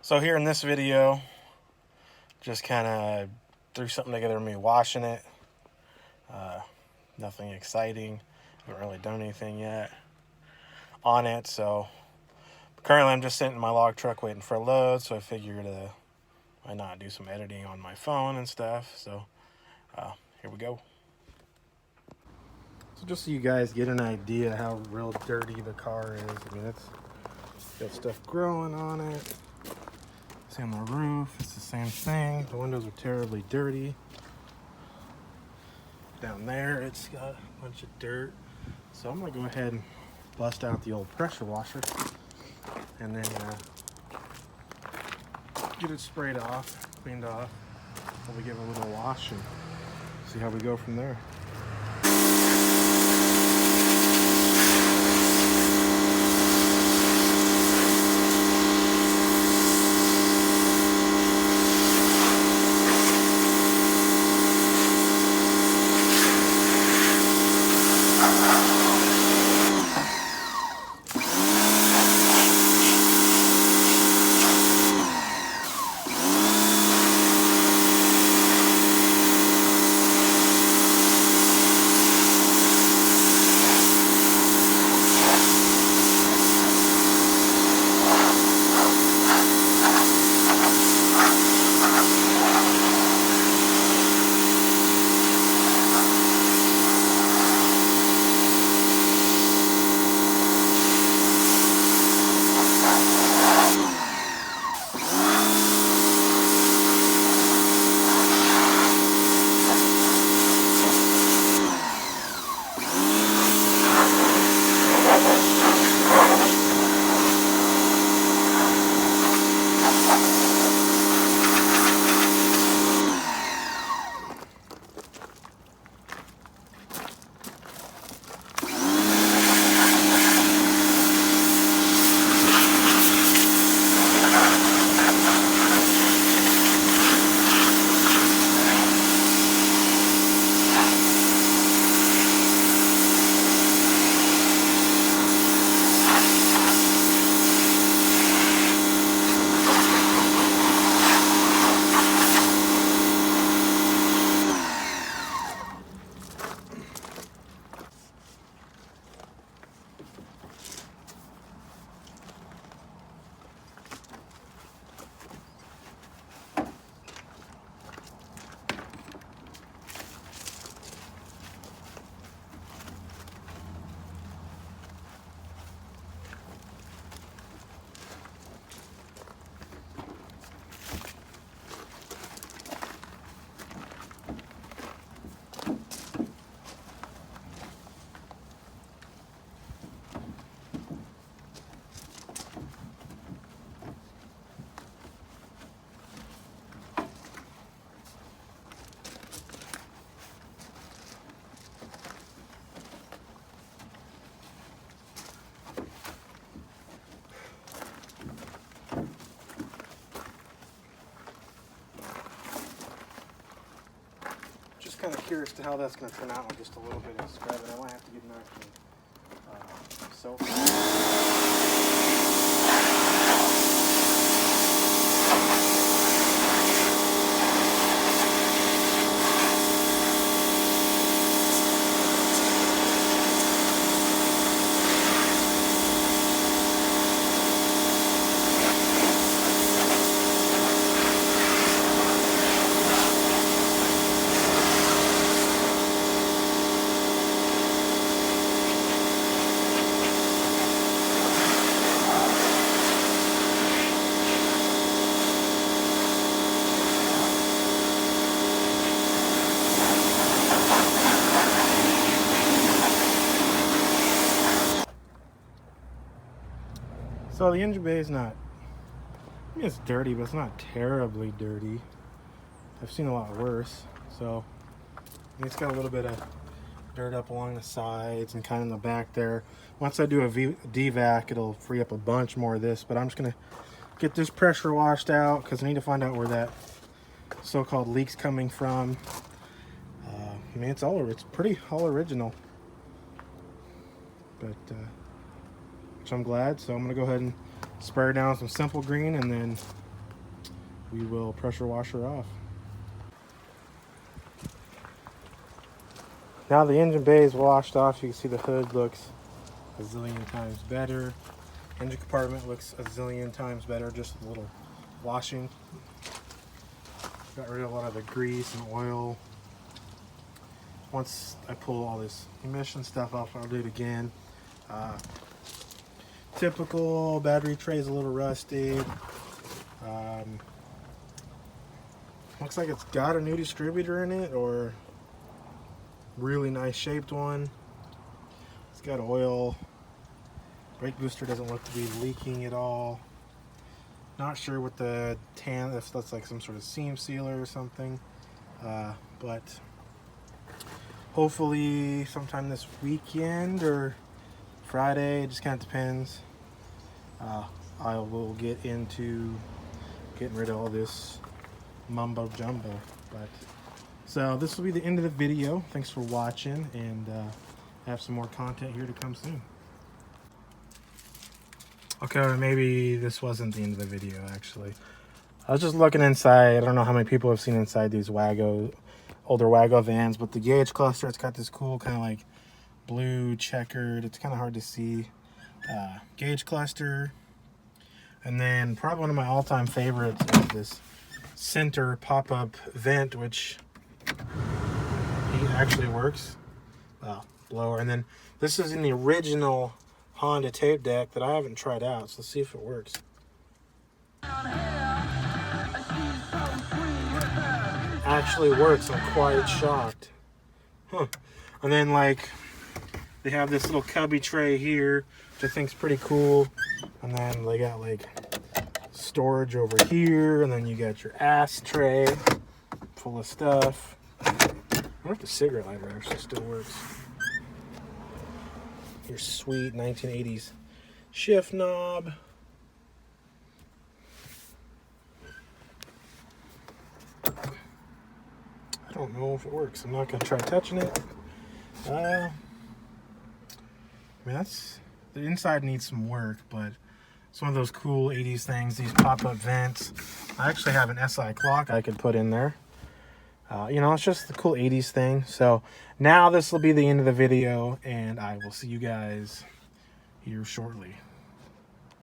So here in this video, just kind of threw something together of me washing it. Nothing exciting. Haven't really done anything yet on it. So currently I'm just sitting in my log truck waiting for a load. So I figured why not do some editing on my phone and stuff. So here we go. So just so you guys get an idea how real dirty the car is. I mean, it's got stuff growing on it. See on the roof, it's the same thing. The windows are terribly dirty. Down there, it's got a bunch of dirt. So I'm gonna go ahead and bust out the old pressure washer and then get it sprayed off, cleaned off. We'll give it a little wash and see how we go from there. Kind of curious to how that's going to turn out with just a little bit of scrubbing. I might have to get an actual soap. So the engine bay is not, I mean, it's dirty, but it's not terribly dirty. I've seen a lot worse. So it's got a little bit of dirt up along the sides and kind of in the back there. Once I do a devac, it'll free up a bunch more of this, but I'm just gonna get this pressure washed out because I need to find out where that so-called leak's coming from. I mean, it's pretty all original, but which I'm glad. So I'm gonna go ahead and spray down some simple green and then we will pressure wash her off. Now the engine bay is washed off. You can see the hood looks a zillion times better. Engine compartment looks a zillion times better. Just a little washing. Got rid of a lot of the grease and oil. Once I pull all this emission stuff off, I'll do it again. Typical battery tray is a little rusted. Looks like it's got a new distributor in it, or really nice shaped one. It's got oil. Brake booster doesn't look to be leaking at all. Not sure what the tan, if that's like some sort of seam sealer or something. But hopefully sometime this weekend or Friday, it just kind of depends. I will get into getting rid of all this mumbo jumbo. But so this will be the end of the video. Thanks for watching, and I have some more content here to come soon. Okay, maybe this wasn't the end of the video, actually. I was just looking inside. I don't know how many people have seen inside these older Wago vans, but the gauge cluster, it's got this cool kind of like blue checkered, it's kind of hard to see, gauge cluster. And then probably one of my all-time favorites is this center pop-up vent, which actually works. Blower. And then this is in the original Honda tape deck that I haven't tried out, so let's see if it works. Actually works. I'm quite shocked. Huh. And then like they have this little cubby tray here, which I think is pretty cool. And then they got like storage over here, and then you got your ass tray full of stuff. I wonder if the cigarette lighter actually still works. Your sweet 1980s shift knob. I don't know if it works. I'm not going to try touching it. I mean, the inside needs some work, but it's one of those cool 80s things, these pop-up vents. I actually have an SI clock I could put in there. You know, it's just the cool 80s thing. So now this will be the end of the video, and I will see you guys here shortly.